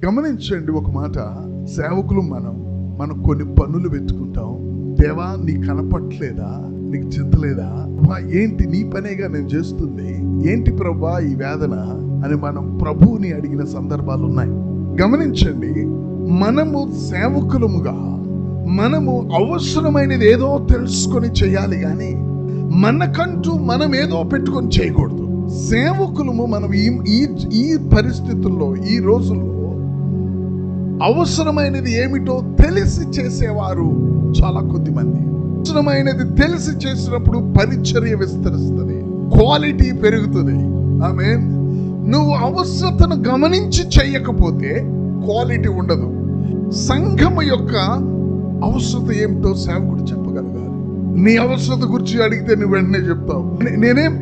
గమనించండి ఒక మాట, సేవకులు మనం కొన్ని పనులు పెట్టుకుంటాం. దేవా నీకు కనపట్లేదా, నీకు చింతలేదా, ఏంటి నీ పనేగా నేను చేస్తుంది, ఏంటి ప్రభా ఈ వేదన అని మనం ప్రభువుని అడిగిన సందర్భాలు ఉన్నాయి. గమనించండి, మనము సేవకులముగా మనము అవసరమైనది ఏదో తెలుసుకొని చేయాలి, కానీ మనకంటూ మనం ఏదో పెట్టుకొని చేయకూడదు. సేవకులము మనం ఈ పరిస్థితుల్లో, ఈ రోజుల్లో అవసరమైనది ఏమిటో తెలిసి చేసేవారు చాలా కొద్ది మంది. అవసరమైనది తెలిసి చేసినప్పుడు పరిచర్య విస్తరిస్తుంది, క్వాలిటీ పెరుగుతుంది. ఆమేన్. నువ్వు అవసరతను గమనించి చేయకపోతే క్వాలిటీ ఉండదు. సంఘము యొక్క అవసరత ఏమిటో సేవకుడు చెప్పగలగాలి. నీ అవసరత గురించి అడిగితే నువ్వు వెంటనే చెప్తావు.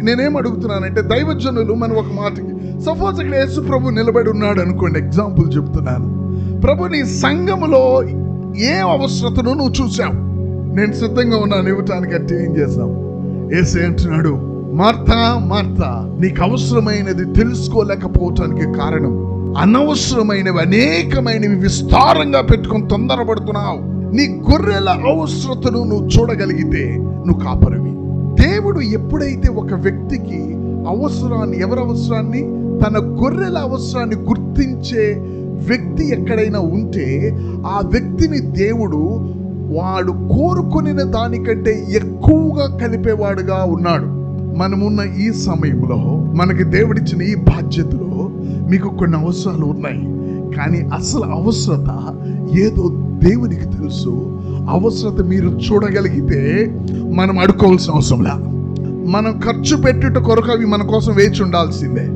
నేనేం అడుగుతున్నానంటే, దైవజనులు మనం ఒక మాటకి, సపోజ్ ఇక్కడ యేసు ప్రభు నిలబడి ఉన్నాడు అనుకోండి, ఎగ్జాంపుల్ చెప్తున్నాను. ప్రభు నీ సంఘములో ఏ అవసరతను నువ్వు చూసావు, నేను సిద్ధంగా ఉన్నాను ఇవ్వటానికి అంటే ఏం చేస్తావు? యేసే అంటున్నాడు, మార్తా మార్తా, నీకు అవసరమైనది తెలుసుకోలేకపోవటానికి కారణం అనవసరమైనవి అనేకమైనవి విస్తారంగా పెట్టుకొని తొందరపడుతున్నావు. నీ గొర్రెల అవసరతను నువ్వు చూడగలిగితే నువ్వు కాపరివి. దేవుడు ఎప్పుడైతే ఒక వ్యక్తికి అవసరాన్ని, ఎవరి అవసరాన్ని, తన గొర్రెల అవసరాన్ని గుర్తించే వ్యక్తి ఎక్కడైనా ఉంటే ఆ వ్యక్తిని దేవుడు వాడు కోరుకునే దానికంటే ఎక్కువగా కలిపేవాడుగా ఉన్నాడు. మనమున్న ఈ సమయంలో మనకి దేవుడిచ్చిన ఈ బాధ్యతలో మీకు కొన్ని అవసరాలు ఉన్నాయి, కానీ అసలు అవసరత ఏదో దేవునికి తెలుసు. అవసరత మీరు చూడగలిగితే మనం అడుకోవాల్సిన అవసరంలా. మనం ఖర్చు పెట్టుట కొరకు అవి మన కోసం వేచి ఉండాల్సిందే.